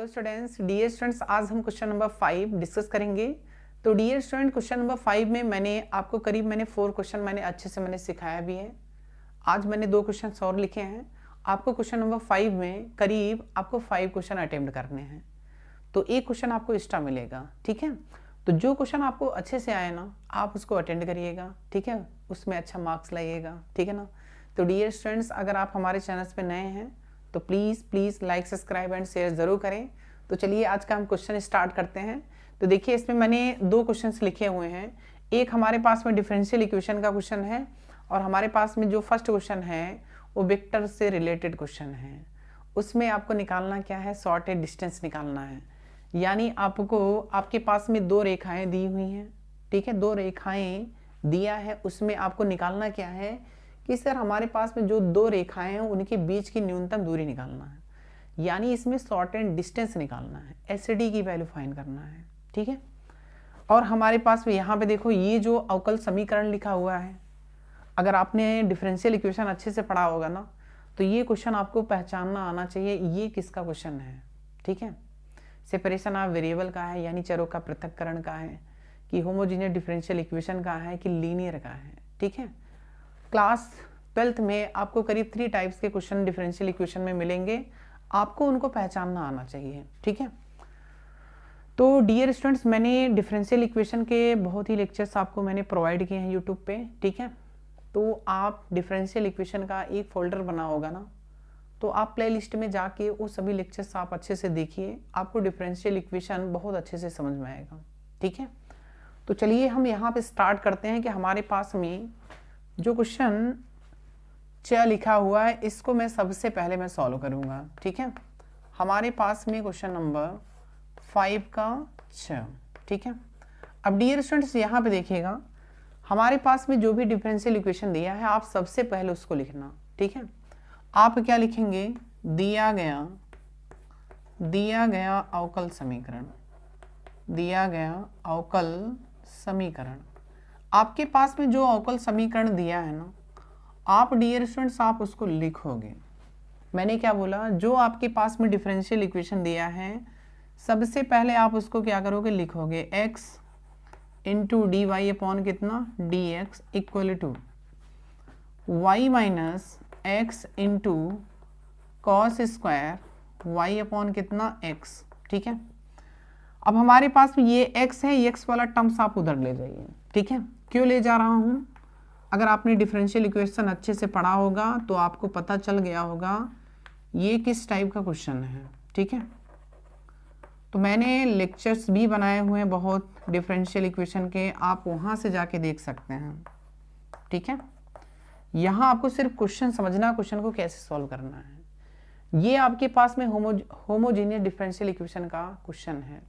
Hello students, dear students, आज हम question number 5 discuss करेंगे। तो डियर स्टूडेंट, क्वेश्चन नंबर 5 में मैंने आपको करीब 4 क्वेश्चन अच्छे से सिखाया भी है। आज मैंने 2 क्वेश्चन और लिखे हैं। आपको क्वेश्चन नंबर 5 में करीब आपको 5 क्वेश्चन अटेम्प्ट करने हैं, तो एक क्वेश्चन आपको एक्स्ट्रा मिलेगा। ठीक है, तो जो क्वेश्चन आपको अच्छे से आए ना, आप उसको अटेंड करिएगा। ठीक है, उसमें अच्छा मार्क्स लाइएगा। ठीक है ना। तो डियर स्टूडेंट्स, अगर आप हमारे चैनल पे नए हैं तो please like, subscribe and share ज़रूर करें। तो चलिए आज का हम क्वेश्चन स्टार्ट करते हैं। तो देखिए, इसमें मैंने 2 क्वेश्चंस लिखे हुए हैं। एक हमारे पास में डिफरेंशियल इक्वेशन का क्वेश्चन है, और हमारे पास में जो फर्स्ट क्वेश्चन है वो वेक्टर से रिलेटेड क्वेश्चन है। उसमें आपको निकालना क्या है, शॉर्टेड डिस्टेंस निकालना है। यानी आपको आपके पास में 2 रेखाएं दी हुई हैं। ठीक है, 2 रेखाएं दिया है, उसमें आपको निकालना क्या है कि सर हमारे पास में जो 2 रेखाएं हैं उनके बीच की न्यूनतम दूरी निकालना है। यानी इसमें शॉर्ट एंड डिस्टेंस निकालना है, एसडी की वैल्यू फाइंड करना है। ठीक है, और हमारे पास में यहाँ पे देखो, ये जो अवकल समीकरण लिखा हुआ है, अगर आपने डिफरेंशियल इक्वेशन अच्छे से पढ़ा होगा ना, तो ये क्वेश्चन आपको पहचानना आना चाहिए ये किसका क्वेश्चन है। ठीक है, सेपरेशन ऑफ वेरिएबल का है, यानी चरों का पृथक्करण का है, कि होमोजीनियस डिफरेंशियल इक्वेशन का है, कि लीनियर का है। ठीक है, क्लास 12th में आपको करीब 3 टाइप्स के क्वेश्चन डिफरेंशियल इक्वेशन में मिलेंगे, आपको उनको पहचानना आना चाहिए। ठीक है, तो डियर स्टूडेंट्स, मैंने डिफरेंशियल इक्वेशन के बहुत ही लेक्चर्स आपको मैंने प्रोवाइड किए हैं यूट्यूब पे। ठीक है, तो आप डिफरेंशियल इक्वेशन का एक फोल्डर बना होगा ना, तो आप प्लेलिस्ट में जाके वो सभी लेक्चर्स आप अच्छे से देखिए, आपको डिफरेंशियल इक्वेशन बहुत अच्छे से समझ में आएगा। ठीक है, तो चलिए हम यहाँ पे स्टार्ट करते हैं कि हमारे पास में जो क्वेश्चन 6 लिखा हुआ है, इसको मैं सबसे पहले मैं सॉल्व करूंगा। ठीक है, हमारे पास में क्वेश्चन नंबर 5 का 6। ठीक है, अब डियर स्टूडेंट्स यहाँ पे देखिएगा, हमारे पास में जो भी डिफरेंशियल इक्वेशन दिया है, आप सबसे पहले उसको लिखना। ठीक है, आप क्या लिखेंगे, दिया गया अवकल समीकरण, दिया गया अवकल समीकरण। आपके पास में जो अवकल समीकरण दिया है ना, आप डियर स्टूडेंट्स आप उसको लिखोगे। मैंने क्या बोला, जो आपके पास में डिफरेंशियल इक्वेशन दिया है, सबसे पहले आप उसको क्या करोगे, लिखोगे x into d y upon कितना, d x equal to y minus x into cos square y upon कितना, x। ठीक है, अब हमारे पास में ये x है, ये x वाला टर्म्स आप उधर ले जाइए। ठीक है, क्यों ले जा रहा हूँ, अगर आपने डिफरेंशियल इक्वेशन अच्छे से पढ़ा होगा तो आपको पता चल गया होगा ये किस टाइप का क्वेश्चन है। ठीक है, तो मैंने लेक्चर्स भी बनाए हुए हैं बहुत डिफरेंशियल इक्वेशन के, आप वहाँ से जाके देख सकते हैं। ठीक है, यहाँ आपको सिर्फ क्वेश्चन समझना, क्वेश्चन को कैसे सॉल्व करना है। ये आपके पास में होमोजीनियस डिफरेंशियल इक्वेशन का क्वेश्चन है,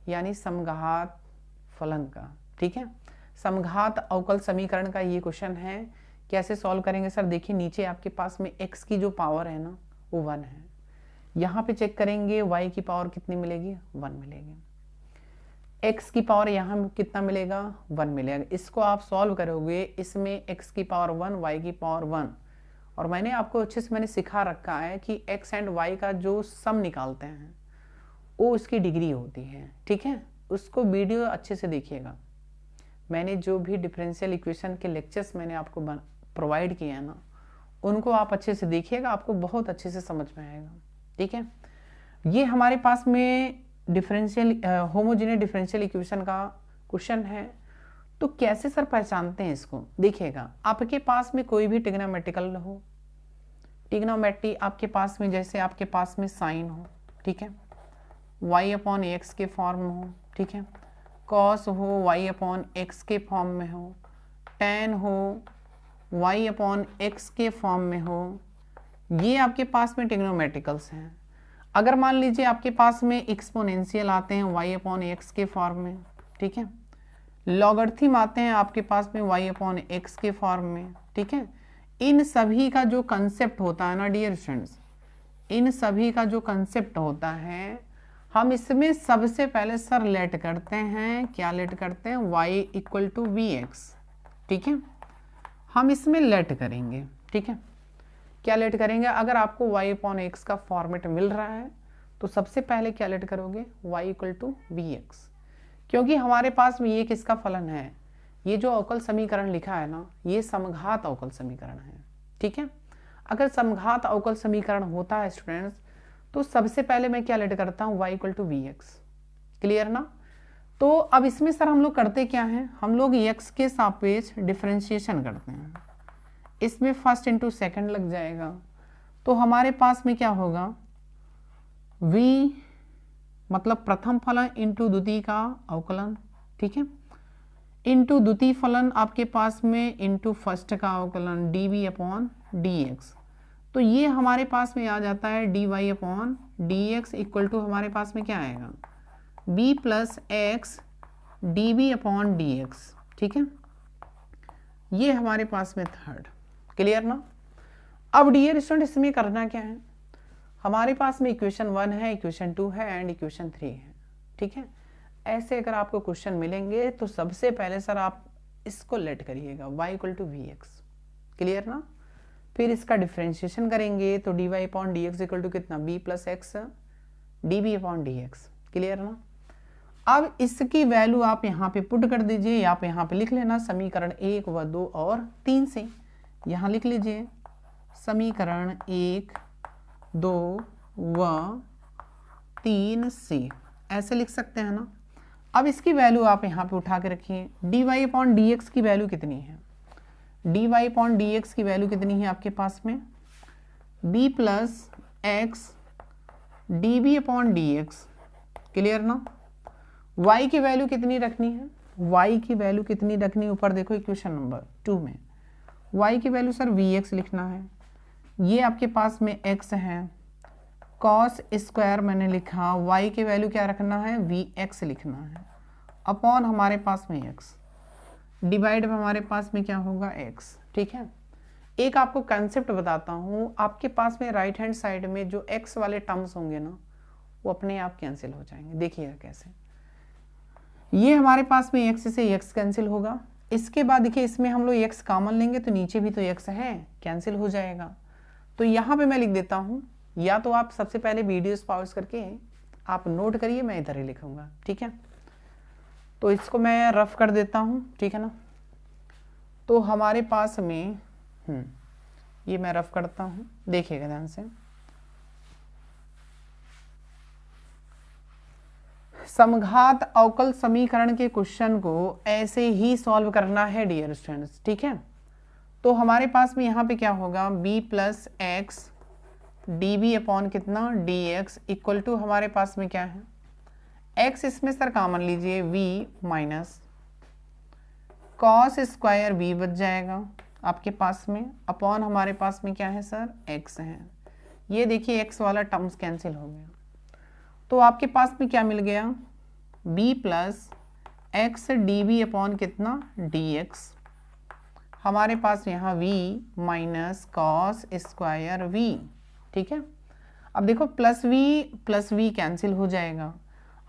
यानी समघात फलन का। ठीक है, समघात अवकल समीकरण का ये क्वेश्चन है। कैसे सॉल्व करेंगे सर, देखिए नीचे आपके पास में x की जो पावर है ना, वो 1 है। यहाँ पे चेक करेंगे y की पावर कितनी मिलेगी, 1 मिलेगी। x की पावर यहाँ कितना मिलेगा, 1 मिलेगा। इसको आप सॉल्व करोगे, इसमें x की पावर 1, y की पावर 1, और मैंने आपको अच्छे से मैंने सिखा रखा है कि x एंड y का जो सम निकालते हैं वो उसकी डिग्री होती है। ठीक है, उसको वीडियो अच्छे से देखिएगा। मैंने जो भी डिफरेंशियल इक्वेशन के लेक्चर्स मैंने आपको प्रोवाइड किए हैं ना, उनको आप अच्छे से देखिएगा, आपको बहुत अच्छे से समझ में आएगा। ठीक है, ये हमारे पास में डिफरेंशियल होमोजेनियस डिफरेंशियल इक्वेशन का क्वेश्चन है। तो कैसे सर पहचानते हैं इसको, देखिएगा, आपके पास में कोई भी ट्रिग्नोमेट्रिकल हो, ट्रिग्नोमेट्री आपके पास में, जैसे आपके पास में साइन हो, ठीक है, y अपॉन एक्स के फॉर्म में हो, ठीक है, कॉस हो y अपॉन एक्स के फॉर्म में हो, टेन हो y अपॉन एक्स के फॉर्म में हो, ये आपके पास में ट्रिग्नोमेट्रिकल्स हैं। अगर मान लीजिए आपके पास में एक्सपोनेंशियल आते हैं y अपॉन एक्स के फॉर्म में, ठीक है, लॉगरिथम आते हैं आपके पास में y अपॉन एक्स के फॉर्म में, ठीक है, इन सभी का जो कंसेप्ट होता है ना डियर स्टूडेंट्स, इन सभी का जो कंसेप्ट होता है, हम इसमें सबसे पहले सर लेट करते हैं, क्या लेट करते हैं, y equal to v x. ठीक है, हम इसमें लेट करेंगे। ठीक है, क्या लेट करेंगे, अगर आपको y अपॉन एक्स का फॉर्मेट मिल रहा है तो सबसे पहले क्या लेट करोगे, y equal to v x, क्योंकि हमारे पास में ये किसका फलन है, ये जो अवकल समीकरण लिखा है ना, ये समघात अवकल समीकरण है। ठीक है, अगर समघात अवकल समीकरण होता है स्टूडेंट्स, तो सबसे पहले मैं क्या लेट करता हूँ, y equal to v x. Clear ना। तो अब इसमें सर हम लोग करते क्या हैं, हम लोग x के सापेक्ष डिफरेंशिएशन करते हैं, इसमें फर्स्ट इंटू सेकेंड लग जाएगा। तो हमारे पास में क्या होगा, v मतलब प्रथम फलन इंटू द्वितीय का अवकलन, ठीक है, इंटू द्वितीय फलन आपके पास में इंटू फर्स्ट का अवकलन dv अपॉन dx। तो ये हमारे पास में आ जाता है dy upon dx equal to हमारे पास में क्या आएगा, b plus x db upon dx। ठीक है, ये हमारे पास में थर्ड। क्लियर ना। अब डियर स्टूडेंट इसमें करना क्या है, हमारे पास में इक्वेशन 1 है, इक्वेशन 2 है एंड इक्वेशन 3 है। ठीक है, ऐसे अगर आपको क्वेश्चन मिलेंगे तो सबसे पहले सर आप इसको लेट करिएगा y equal to v x. Clear ना। फिर इसका डिफ्रेंशिएशन करेंगे तो dy upon d x equal to कितना, b plus x db upon dx। Clear ना। अब इसकी वैल्यू आप यहाँ पे पुट कर दीजिए, आप यहाँ पे लिख लेना समीकरण 1 व 2 और 3 से। यहाँ लिख लीजिए समीकरण 1, 2 व 3 से, ऐसे लिख सकते हैं ना। अब इसकी वैल्यू आप यहाँ पे उठा के रखिए, dy अपॉन dx की वैल्यू कितनी है, dy अपॉन dx की वैल्यू कितनी है आपके पास में, b plus x db upon dx। Clear ना। y की वैल्यू कितनी रखनी है, y की वैल्यू कितनी रखनी है, ऊपर देखो इक्वेशन नंबर 2 में y की वैल्यू सर vx लिखना है। ये आपके पास में x है, cos स्क्वायर मैंने लिखा, y की वैल्यू क्या रखना है, vx लिखना है, अपॉन हमारे पास में x, डिवाइड में हमारे पास में क्या होगा x। ठीक है, एक आपको कंसेप्ट बताता हूँ, आपके पास में राइट हैंड साइड में जो x वाले टर्म्स होंगे ना, वो अपने आप कैंसिल हो जाएंगे। देखिएगा कैसे, ये हमारे पास में x से x कैंसिल होगा, इसके बाद देखिए इसमें हम लोग x कॉमन लेंगे तो नीचे भी तो x है, कैंसिल हो जाएगा। तो यहाँ पे मैं लिख देता हूँ, या तो आप सबसे पहले वीडियोस पॉज करके आप नोट करिए, मैं इधर ही लिखूंगा। ठीक है, तो इसको मैं रफ कर देता हूँ। ठीक है ना। तो हमारे पास में ये मैं रफ करता हूँ, देखिएगा ध्यान से। समघात अवकल समीकरण के क्वेश्चन को ऐसे ही सॉल्व करना है डियर स्टूडेंट्स। ठीक है, तो हमारे पास में यहाँ पे क्या होगा, b plus x db upon कितना dx इक्वल टू हमारे पास में क्या है, x इसमें सर कॉमन लीजिए, v minus cos square v बच जाएगा आपके पास में, अपॉन हमारे पास में क्या है सर, x है। ये देखिए x वाला टर्म्स कैंसिल हो गया, तो आपके पास में क्या मिल गया, b plus x db upon कितना dx, हमारे पास यहाँ v minus cos square v। ठीक है, अब देखो प्लस v कैंसिल हो जाएगा,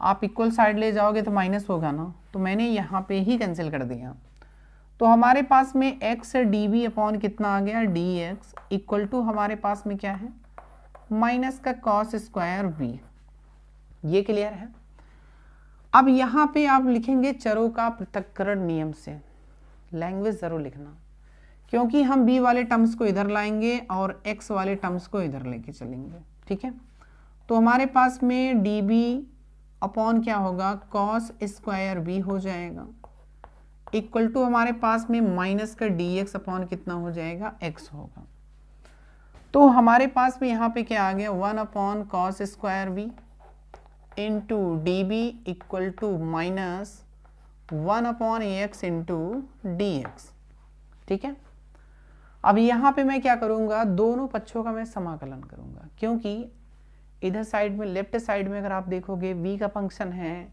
आप इक्वल साइड ले जाओगे तो माइनस होगा ना, तो मैंने यहाँ पे ही कैंसिल कर दिया। तो हमारे पास में x db अपॉन कितना आ गया dx इक्वल टू हमारे पास में क्या है, माइनस का कॉस स्क्वायर v। ये क्लियर है। अब यहाँ पे आप लिखेंगे चरों का पृथक्करण नियम से, लैंग्वेज जरूर लिखना, क्योंकि हम b वाले टर्म्स को इधर लाएंगे और x वाले टर्म्स को इधर लेके चलेंगे। ठीक है, तो हमारे पास में db अपॉन क्या होगा, कॉस स्क्वायर v हो जाएगा, इक्वल टू हमारे पास में माइनस का dx अपॉन कितना हो जाएगा, x होगा। तो हमारे पास में यहाँ पे क्या आ गया, 1 upon cos square v into db equal to minus 1 upon x into dx। ठीक है, अब यहाँ पे मैं क्या करूँगा, दोनों पक्षों का मैं समाकलन करूँगा, क्योंकि इधर साइड में लेफ्ट साइड में अगर आप देखोगे v का फंक्शन है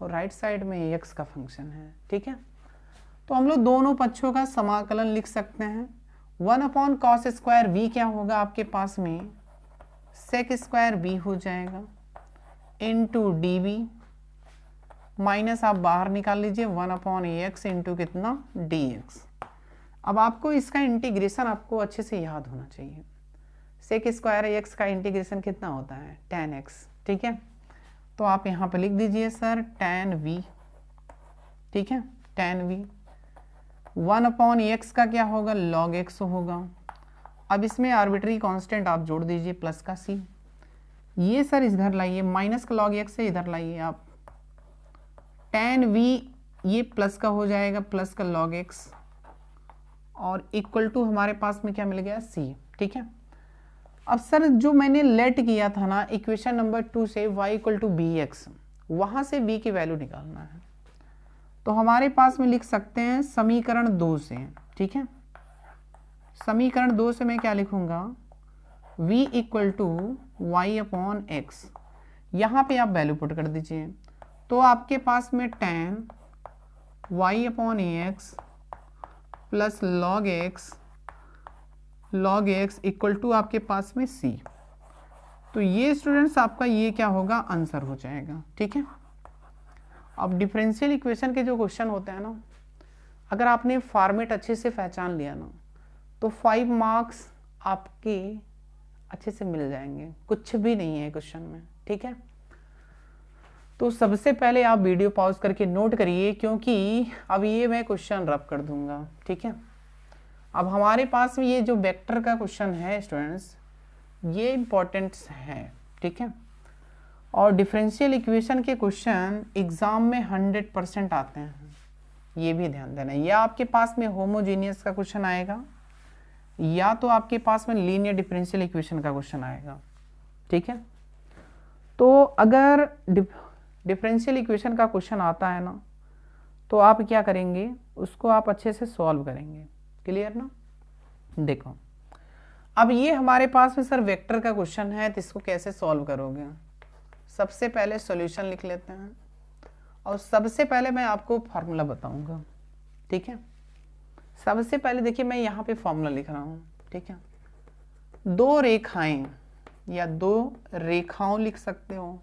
और राइट साइड में x का फंक्शन है। ठीक है, तो हम लोग दोनों पक्षों का समाकलन लिख सकते हैं। 1 अपॉन कॉस स्क्वायर v क्या होगा आपके पास में, सेक स्क्वायर v हो जाएगा, इंटू db माइनस आप बाहर निकाल लीजिए 1 अपॉन एक्स इंटू कितना dx। अब आपको इसका इंटीग्रेशन आपको अच्छे से याद होना चाहिए। सेक स्क्वायर एक्स का इंटीग्रेशन कितना होता है, tan x, ठीक है। तो आप यहाँ पे लिख दीजिए सर tan v, ठीक है, tan v 1/x का क्या होगा, log x होगा। अब इसमें आर्बिट्री कांस्टेंट आप जोड़ दीजिए प्लस का c, ये सर इधर लाइए, माइनस का log x से इधर लाइए आप, tan v ये प्लस का हो जाएगा, प्लस का log x, और इक्वल टू हमारे पास में क्या मिल गया, c, ठीक है। अब सर जो मैंने लेट किया था ना इक्वेशन नंबर 2 से y equal to b x, वहां से v की वैल्यू निकालना है। तो हमारे पास में लिख सकते हैं समीकरण 2 से, ठीक है। समीकरण 2 से मैं क्या लिखूंगा, v equal to y upon x, यहाँ पे आप वैल्यू पुट कर दीजिए। तो आपके पास में tan y upon x plus log x equal to आपके पास में c। तो ये स्टूडेंट्स आपका ये क्या होगा, आंसर हो जाएगा, ठीक है। अब डिफरेंशियल इक्वेशन के जो क्वेश्चन होते हैं ना, अगर आपने फॉर्मेट अच्छे से पहचान लिया ना तो 5 मार्क्स आपके अच्छे से मिल जाएंगे, कुछ भी नहीं है क्वेश्चन में, ठीक है। तो सबसे पहले आप वीडियो पॉज करके नोट करिए, क्योंकि अब ये मैं क्वेश्चन रब कर दूंगा, ठीक है। अब हमारे पास में ये जो वेक्टर का क्वेश्चन है स्टूडेंट्स, ये इम्पोर्टेंट है, ठीक है। और डिफरेंशियल इक्वेशन के क्वेश्चन एग्जाम में 100% आते हैं, ये भी ध्यान देना। या आपके पास में होमोजीनियस का क्वेश्चन आएगा, या तो आपके पास में लीनियर डिफरेंशियल इक्वेशन का क्वेश्चन आएगा, ठीक है। तो अगर डिफरेंशियल इक्वेशन का क्वेश्चन आता है ना, तो आप क्या करेंगे, उसको आप अच्छे से सॉल्व करेंगे, क्लियर ना। देखो अब ये हमारे पास में सर वेक्टर का क्वेश्चन है, तो इसको कैसे सॉल्व करोगे। सबसे पहले सॉल्यूशन लिख लेते हैं, और सबसे पहले मैं आपको फार्मूला बताऊंगा, ठीक है। सबसे पहले देखिए मैं यहाँ पे फार्मूला लिख रहा हूँ, ठीक है। दो रेखाएं या दो रेखाओं लिख सकते हो,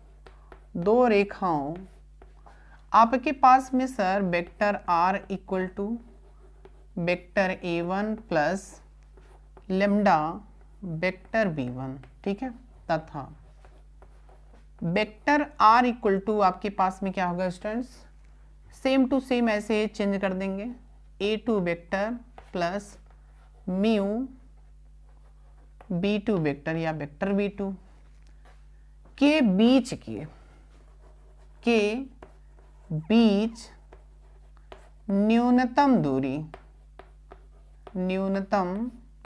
दो रेखाओं, आपके पास में sir vector r equal to vector a1 plus lambda vector b1, ठीक है, तथा वेक्टर r इक्वल टू आपके पास में क्या होगा स्टूडेंट्स, सेम टू सेम ऐसे चेंज कर देंगे, a2 vector plus mu b2 vector या वेक्टर b2 के बीच न्यूनतम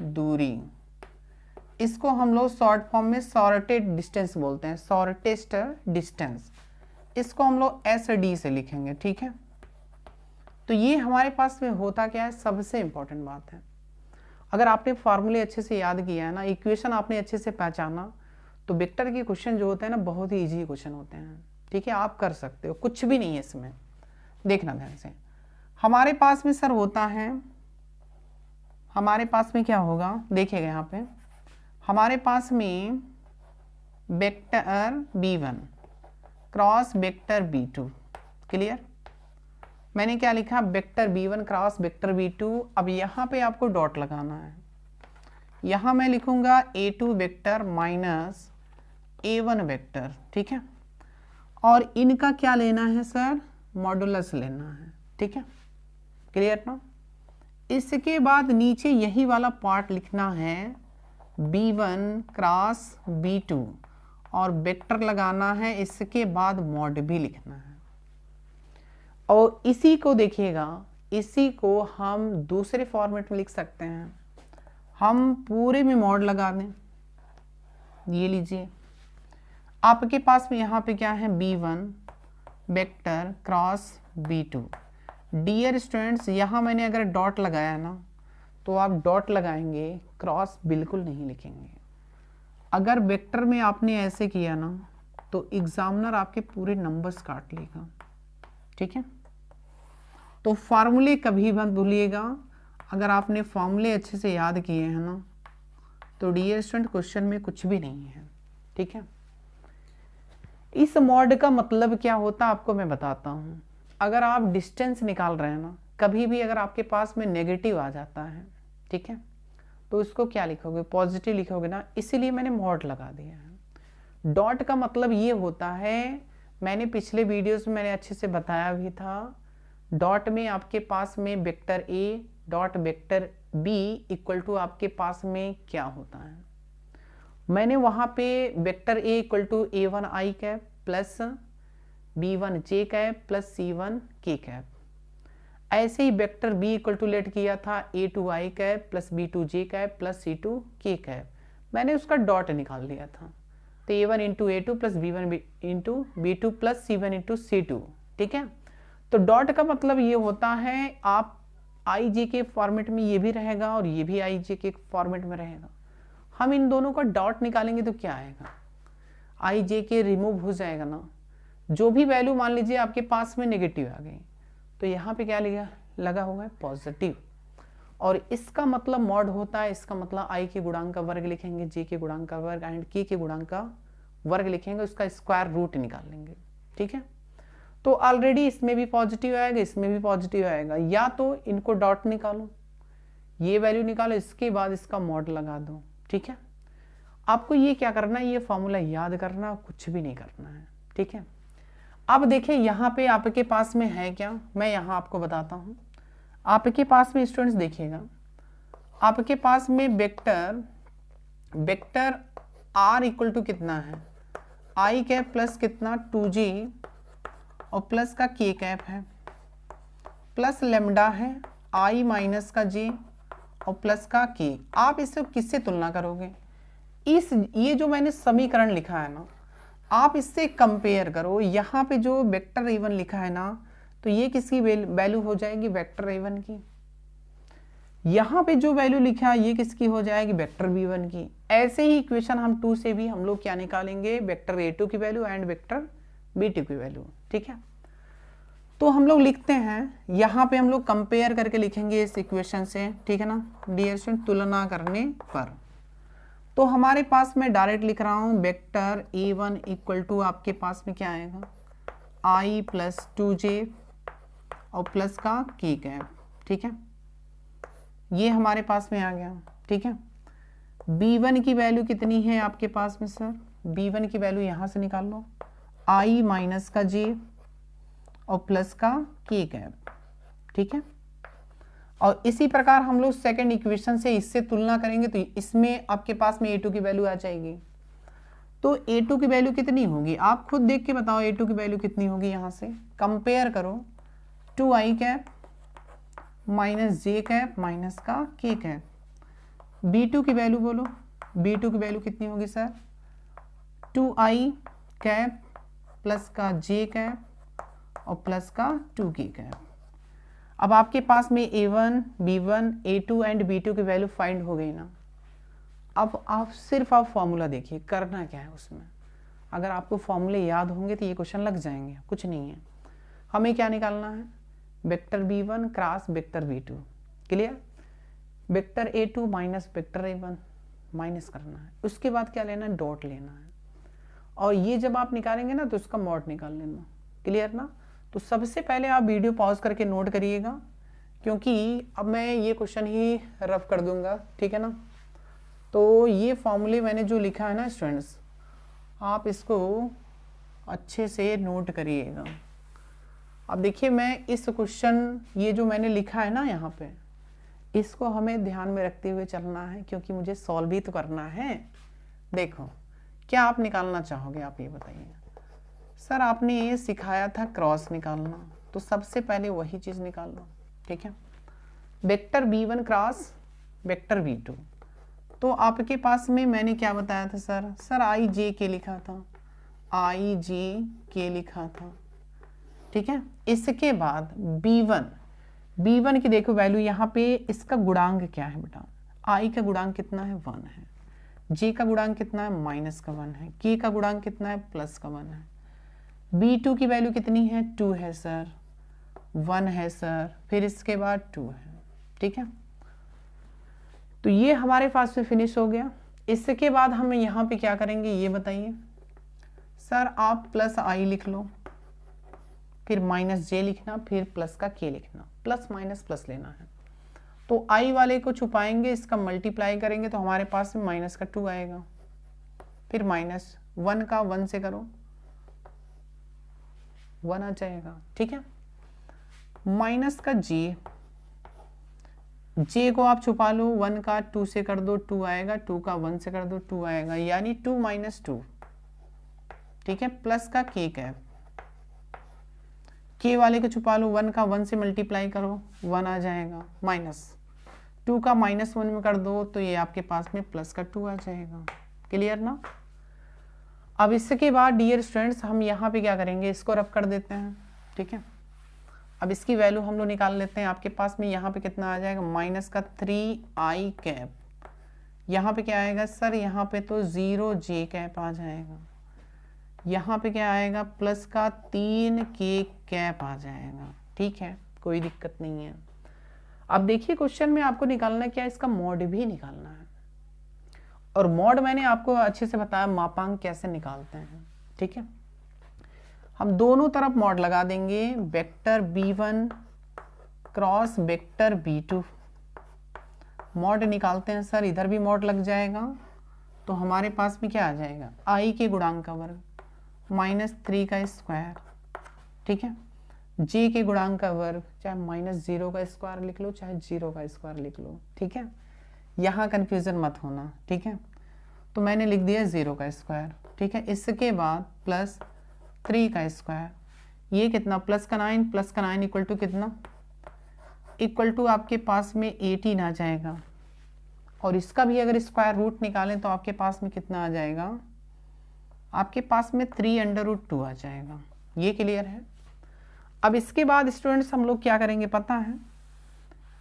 दूरी, इसको हम लोग शॉर्ट फॉर्म में सॉर्टेड डिस्टेंस बोलते हैं, शॉर्टेस्ट डिस्टेंस, इसको हम लोग SD से लिखेंगे, ठीक है। तो ये हमारे पास में होता क्या है, सबसे इंपॉर्टेंट बात है, अगर आपने फार्मूले अच्छे से याद किया है ना, इक्वेशन आपने अच्छे से पहचाना, तो वेक्टर के क्वेश्चन जो होते हैं ना बहुत ही इजी क्वेश्चन होते हैं, ठीक है, आप कर सकते हो, कुछ भी नहीं है इसमें। देखना ध्यान से, हमारे पास में सर होता है, हमारे पास में क्या होगा, देखिएगा यहाँ पे हमारे पास में vector b1 cross vector b2, clear. मैंने क्या लिखा, vector b1 cross vector b2। अब यहाँ पे आपको डॉट लगाना है, यहाँ मैं लिखूंगा a2 vector minus a1 vector, ठीक है। और इनका क्या लेना है सर, मॉडुलस लेना है, ठीक है, क्लियर ना। इसके बाद नीचे यही वाला पार्ट लिखना है b1 क्रॉस b2 और वेक्टर लगाना है, इसके बाद मॉड भी लिखना है। और इसी को देखिएगा, इसी को हम दूसरे फॉर्मेट में लिख सकते हैं, हम पूरे में मॉड लगा दें, ये लीजिए आपके पास में यहाँ पे क्या है, b1 vector cross b2। Dear students, यहाँ मैंने अगर डॉट लगाया ना, तो आप डॉट लगाएंगे, क्रॉस बिल्कुल नहीं लिखेंगे। अगर वेक्टर में आपने ऐसे किया ना, तो एग्जामिनर आपके पूरे नंबर्स काट लेगा, ठीक है। तो फार्मूले कभी मत भूलिएगा, अगर आपने फार्मूले अच्छे से याद किए हैं ना, तो डियर स्टूडेंट क्वेश्चन में कुछ भी नहीं है, ठीक है। इस मॉड का मतलब क्या होता है आपको मैं बताता हूँ। अगर आप डिस्टेंस निकाल रहे हैं ना, कभी भी अगर आपके पास में नेगेटिव आ जाता है, ठीक है, तो इसको क्या लिखोगे, पॉजिटिव लिखोगे ना, इसीलिए मैंने मॉड लगा दिया है। डॉट का मतलब ये होता है, मैंने पिछले वीडियोस में मैंने अच्छे से बताया भी था, डॉट में आपके पास में vector A dot vector B equal to आपके पास में क्या होता है। मैंने वहाँ पे vector A equal to A1 i cap plus B1 j cap plus C1 k cap, ऐसे ही vector B equal to let किया था A2 i cap plus B2 j cap plus C2 k cap, मैंने उसका dot निकाल लिया था। तो A1 into A2 plus B1 into B2 plus C1 into C2, ठीक है। तो डॉट का मतलब ये होता है, आप आई जे के फॉर्मेट में ये भी रहेगा और ये भी आई जे के फॉर्मेट में रहेगा। हम इन दोनों का डॉट निकालेंगे तो क्या आएगा, आई जे के रिमूव हो जाएगा ना, जो भी वैल्यू मान लीजिए आपके पास में नेगेटिव आ गई तो यहाँ पे क्या लगा हुआ है पॉजिटिव, और इसका मतलब मॉड होता है, इसका मतलब आई के गुणांक का वर्ग लिखेंगे, जे के गुणांक का वर्ग एंड के गुणांक का वर्ग लिखेंगे, उसका स्क्वायर रूट निकाल लेंगे, ठीक है। तो ऑलरेडी इसमें भी पॉजिटिव आएगा, इसमें भी पॉजिटिव आएगा, या तो इनको डॉट निकालो, ये वैल्यू निकालो, इसके बाद इसका मॉड लगा दो, ठीक है। आपको ये क्या करना है, ये फॉर्मूला याद करना, कुछ भी नहीं करना है, ठीक है। अब देखिए यहाँ पे आपके पास में है क्या, मैं यहाँ आपको बताता हूँ। आपके पास में स्टूडेंट्स देखिएगा, आपके पास में वेक्टर आर इक्वल टू कितना है, आई कैप प्लस कितना 2j और प्लस का k कैप है, प्लस लेमडा है i माइनस का j और प्लस का k। आप इससे किससे तुलना करोगे, ये जो मैंने समीकरण लिखा है ना, आप इससे कंपेयर करो। यहाँ पे जो वेक्टर A1 लिखा है ना, तो ये किसकी वैल्यू हो जाएगी, वेक्टर A1 की। यहाँ पे जो वैल्यू लिखा है ये किसकी हो जाएगी, वेक्टर B1 की। ऐसे ही इक्वेशन हम 2 से भी हम लोग क्या निकालेंगे, वेक्टर A2 की वैल्यू एंड वेक्टर B2 की वैल्यू, ठीक है। तो हम लोग लिखते हैं, यहाँ पे हम लोग कंपेयर करके लिखेंगे इस इक्वेशन से, ठीक है ना डियर स्टूडेंट, तुलना करने पर। तो हमारे पास में डायरेक्ट लिख रहा हूँ, वेक्टर A1 इक्वल टू आपके पास में क्या आएगा, i प्लस 2j और प्लस का k कैप, ठीक है। ये हमारे पास में आ गया, ठीक है। B1 की वैल्यू कितनी है आपके पास में सर, B1 की वैल्यू यहाँ से निकाल लो, i माइनस का j और प्लस का k कैप, ठीक है। और इसी प्रकार हम लोग सेकंड इक्वेशन से इससे तुलना करेंगे तो इसमें आपके पास में A2 की वैल्यू आ जाएगी। तो A2 की वैल्यू कितनी होगी, आप खुद देख के बताओ A2 की वैल्यू कितनी होगी। यहाँ से कंपेयर करो, 2i cap minus j cap minus का k कैप। B2 की वैल्यू बोलो, B2 की वैल्यू कितनी होगी सर, 2i कैप प्लस का j कैप और प्लस का 2k कैप। अब आपके पास में A1, B1, A2 and B2 की वैल्यू फाइंड हो गई ना। अब आप सिर्फ फॉर्मूला देखिए, करना क्या है उसमें। अगर आपको फॉर्मूले याद होंगे तो ये क्वेश्चन लग जाएंगे, कुछ नहीं है। हमें क्या निकालना है, vector B1 cross vector B2, clear. Vector A2 minus vector A1 minus करना है, उसके बाद क्या लेना है, डॉट लेना है, और ये जब आप निकालेंगे ना तो उसका मॉड निकाल लेना, क्लियर ना। तो सबसे पहले आप वीडियो पॉज करके नोट करिएगा, क्योंकि अब मैं ये क्वेश्चन ही रफ कर दूंगा, ठीक है ना। तो ये फॉर्मूले मैंने जो लिखा है ना स्टूडेंट्स, आप इसको अच्छे से नोट करिएगा। अब देखिए, मैं इस क्वेश्चन ये जो मैंने लिखा है ना यहाँ पे, इसको हमें ध्यान में रखते हुए चलना है, क्योंकि मुझे सॉल्व भी तो करना है। देखो, क्या आप निकालना चाहोगे, आप ये बताइए। सर आपने ये सिखाया था क्रॉस निकालना, तो सबसे पहले वही चीज़ निकाल लो, ठीक है। Vector B1 cross vector B2, तो आपके पास में मैंने क्या बताया था सर आई जे के लिखा था, आई जे के लिखा था, ठीक है। इसके बाद B1 की देखो वैल्यू, यहाँ पे इसका गुणांक क्या है बेटा, आई का गुणांक कितना है, 1 है, जे का गुणांक कितना है, माइनस का 1 है, के का गुणांक कितना है, प्लस का 1 है। B2 की वैल्यू कितनी है, 2 है सर, 1 है सर, फिर इसके बाद 2 है, ठीक है। तो ये हमारे पास में फिनिश हो गया। इसके बाद हम यहाँ पे क्या करेंगे ये बताइए। सर आप प्लस आई लिख लो, फिर माइनस जे लिखना, फिर प्लस का के लिखना, प्लस माइनस प्लस लेना है। तो आई वाले को छुपाएंगे, इसका मल्टीप्लाई करेंगे तो हमारे पास में माइनस का 2 आएगा, फिर माइनस 1 का 1 से करो, 1 आ जाएगा, ठीक है। माइनस का जे को आप छुपा लो, 1 का 2 से कर दो 2 आएगा, 2 का 1 से कर दो 2 आएगा, यानी 2 माइनस 2, ठीक है। प्लस का के कैप, के वाले को छुपा लो, 1 का 1 से मल्टीप्लाई करो 1 आ जाएगा, माइनस 2 का -1 में कर दो तो ये आपके पास में प्लस का 2 आ जाएगा। क्लियर ना। अब इसके बाद डियर स्टूडेंट्स हम यहाँ पे क्या करेंगे, इसको रब कर देते हैं, ठीक है। अब इसकी वैल्यू हम लोग निकाल लेते हैं। आपके पास में यहाँ पे कितना आ जाएगा, माइनस का 3i कैप, यहाँ पे क्या आएगा सर, यहाँ पे तो 0j कैप आ जाएगा, यहाँ पे क्या आएगा, प्लस का 3k कैप आ जाएगा, ठीक है, कोई दिक्कत नहीं है। अब देखिए क्वेश्चन में आपको निकालना क्या है, इसका मॉड भी निकालना है, और मॉड मैंने आपको अच्छे से बताया मापांक कैसे निकालते हैं, ठीक है। हम दोनों तरफ मॉड लगा देंगे, vector b1 cross vector b2, mod निकालते हैं सर, इधर भी मॉड लग जाएगा तो हमारे पास में क्या आ जाएगा, i के गुणांक का वर्ग -3 का स्क्वायर, ठीक है, j के गुणांक का वर्ग, चाहे -0 का स्क्वायर लिख लो चाहे 0 का स्क्वायर लिख लो, ठीक है, यहाँ कन्फ्यूजन मत होना, ठीक है। तो मैंने लिख दिया 0 का स्क्वायर, ठीक है। इसके बाद प्लस 3 का स्क्वायर, ये कितना, प्लस का 9 इक्वल टू कितना, इक्वल टू आपके पास में 18 आ जाएगा, और इसका भी अगर स्क्वायर रूट निकालें तो आपके पास में कितना आ जाएगा, आपके पास में 3√2 आ जाएगा। ये क्लियर है। अब इसके बाद स्टूडेंट्स हम लोग क्या करेंगे पता है,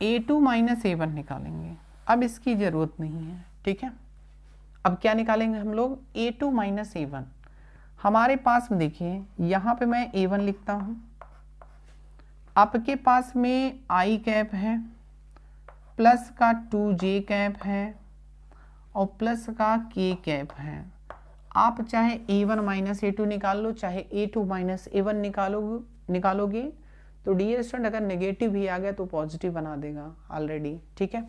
a2 - a1 निकालेंगे। अब इसकी ज़रूरत नहीं है, ठीक है। अब क्या निकालेंगे हम लोग, a2 - a1। हमारे पास में देखिए यहाँ पे मैं a1 लिखता हूँ, आपके पास में i कैप है, प्लस का 2j कैप है, और प्लस का k कैप है। आप चाहे a1 - a2 निकाल लो, चाहे a2 - a1 निकालोगे तो डियर स्टूडेंट अगर नेगेटिव भी आ गया तो पॉजिटिव बना देगा ऑलरेडी, ठीक है।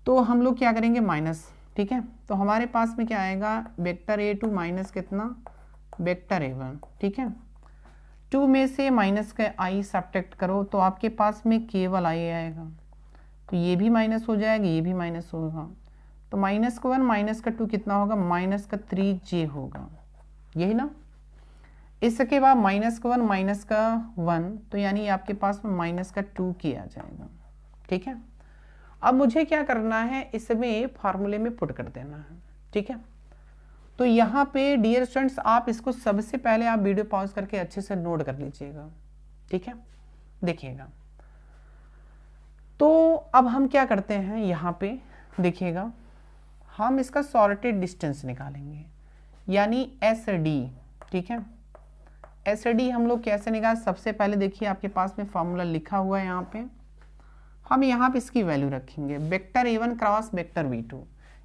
तो हम लोग क्या करेंगे, माइनस, ठीक है। तो हमारे पास में क्या आएगा, वेक्टर a2 माइनस कितना, वेक्टर a1, ठीक है। 2 में से माइनस का i सब्ट्रैक्ट करो तो आपके पास में केवल i आएगा, तो ये भी माइनस हो जाएगा, ये भी माइनस होगा, तो माइनस का 1 माइनस का 2 कितना होगा, माइनस का 3j होगा, यही ना। इसके बाद माइनस का 1 माइनस का 1, तो यानी आपके पास में माइनस का 2k आ जाएगा, ठीक है। अब मुझे क्या करना है, इसमें फार्मूले में पुट कर देना है, ठीक है। तो यहाँ पे डियर स्टूडेंट्स आप इसको सबसे पहले आप वीडियो पॉज करके अच्छे से नोट कर लीजिएगा, ठीक है, देखिएगा। तो अब हम क्या करते हैं, यहाँ पे देखिएगा, हम इसका सॉर्टेड डिस्टेंस निकालेंगे, यानी SD, ठीक है। SD हम लोग कैसे निकाल, सबसे पहले देखिए आपके पास में फॉर्मूला लिखा हुआ है, यहाँ पे हम यहाँ पे इसकी वैल्यू रखेंगे, vector a1 cross vector v2,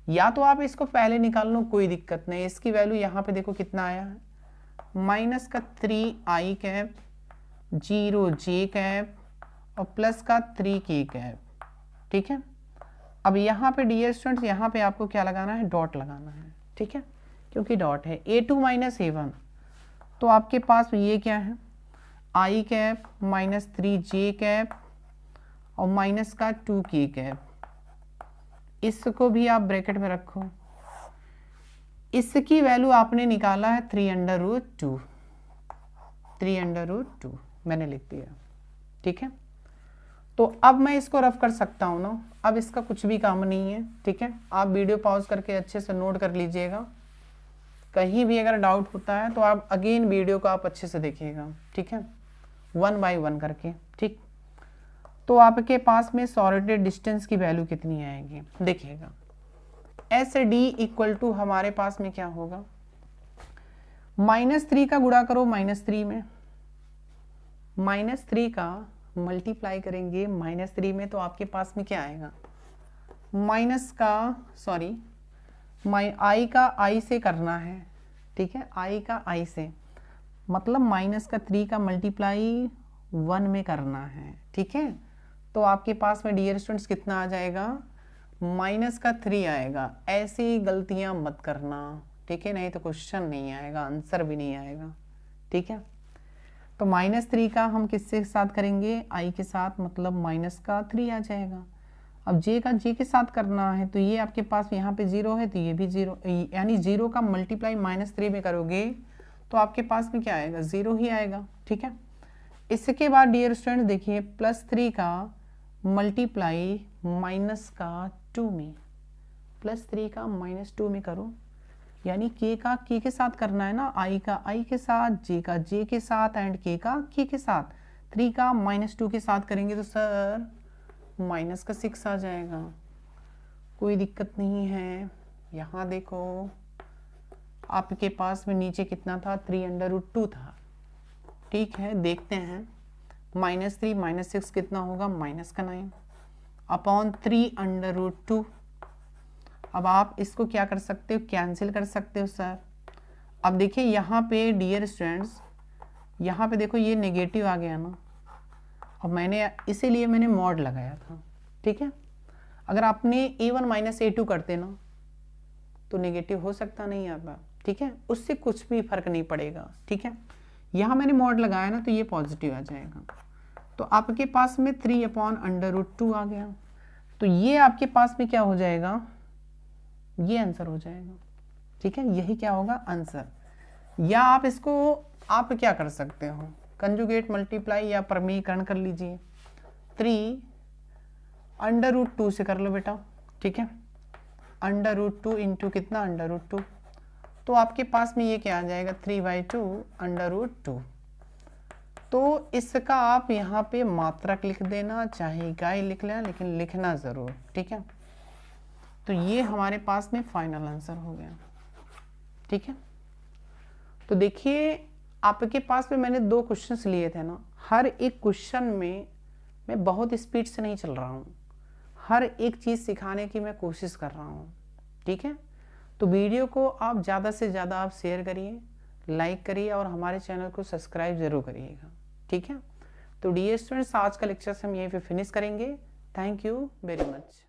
या तो आप इसको पहले निकाल लो कोई दिक्कत नहीं। इसकी वैल्यू यहाँ पे देखो कितना आया है, माइनस का 3i कैप, 0j कैप, और प्लस का 3k कैप, ठीक है। अब यहाँ पे डियर स्टूडेंट्स यहाँ पे आपको क्या लगाना है, डॉट लगाना है, ठीक है, क्योंकि डॉट है। a2 - a1, तो आपके पास ये क्या है, i कैप -3j कैप और माइनस का 2k कैप, इसको भी आप ब्रैकेट में रखो। इसकी वैल्यू आपने निकाला है 3√2, 3√2 मैंने लिख दिया, ठीक है। तो अब मैं इसको रफ कर सकता हूँ ना, अब इसका कुछ भी काम नहीं है, ठीक है। आप वीडियो पॉज करके अच्छे से नोट कर लीजिएगा, कहीं भी अगर डाउट होता है तो आप अगेन वीडियो को आप अच्छे से देखिएगा, ठीक है, 1 बाय 1 करके, ठीक। तो आपके पास में सॉर्टेड डिस्टेंस की वैल्यू कितनी आएगी, देखिएगा। SD इक्वल टू हमारे पास में क्या होगा, -3 का गुणा करो -3 में, -3 का मल्टीप्लाई करेंगे -3 में, तो आपके पास में क्या आएगा, माइनस का सॉरी i का i से करना है, ठीक है, i का i से, मतलब माइनस का 3 का मल्टीप्लाई 1 में करना है, ठीक है। तो आपके पास में डियर स्टूडेंट्स कितना आ जाएगा, -3 आएगा। ऐसी गलतियां मत करना, ठीक है, नहीं तो क्वेश्चन नहीं आएगा, आंसर भी नहीं आएगा। ठीक है, तो -3 का हम किसके साथ करेंगे, i के साथ, मतलब माइनस का 3 आ जाएगा। अब j का j के साथ करना है तो ये आपके पास यहाँ पे 0 है तो ये भी 0, यानी 0 का मल्टीप्लाई -3 में करोगे तो आपके पास में क्या आएगा, 0 ही आएगा। ठीक है, इसके बाद डियर स्टूडेंट देखिए +3 का मल्टीप्लाई -2 में, +3 का -2 में करो, यानी k का k के साथ करना है ना, i का i के साथ, j का j के साथ एंड k का k के साथ। 3 का -2 के साथ करेंगे तो सर -6 आ जाएगा, कोई दिक्कत नहीं है। यहाँ देखो आपके पास में नीचे कितना था, 3√2 था। ठीक है, देखते हैं -3 -6 कितना होगा, -9 अपॉन 3√2। अब आप इसको क्या कर सकते हो, कैंसिल कर सकते हो सर। अब देखिए यहाँ पे डियर स्टूडेंट्स, यहाँ पे देखो ये नेगेटिव आ गया ना, अब मैंने इसीलिए मैंने मॉड लगाया था। ठीक है, अगर आपने a1 - a2 करते ना तो नेगेटिव हो सकता नहीं आपका। ठीक है, उससे कुछ भी फर्क नहीं पड़ेगा। ठीक है, यहाँ मैंने मॉड लगाया ना तो ये पॉजिटिव आ जाएगा, तो आपके पास में 3/√2 आ गया, तो ये आपके पास में क्या हो जाएगा, ये आंसर हो जाएगा। ठीक है, यही क्या होगा, आंसर। या आप इसको आप क्या कर सकते हो, कंजुगेट मल्टीप्लाई या परमीकरण कर लीजिए, 3/√2 से कर लो बेटा। ठीक है, √2 इंटू कितना, √2, तो आपके पास में ये क्या आ जाएगा, 3/2 √2। तो इसका आप यहाँ पे मात्रक लिख देना, चाहे इकाई लिख लेना, लेकिन लिखना ज़रूर। ठीक है, तो ये हमारे पास में फाइनल आंसर हो गया। ठीक है, तो देखिए आपके पास में मैंने 2 क्वेश्चंस लिए थे ना, हर एक क्वेश्चन में मैं बहुत स्पीड से नहीं चल रहा हूँ, हर एक चीज़ सिखाने की मैं कोशिश कर रहा हूँ। ठीक है, तो वीडियो को आप ज़्यादा से ज़्यादा आप शेयर करिए, लाइक करिए और हमारे चैनल को सब्सक्राइब ज़रूर करिएगा। ठीक है, तो डियर स्टूडेंट्स आज का लेक्चर हम यहीं पे फिनिश करेंगे। Thank you very much.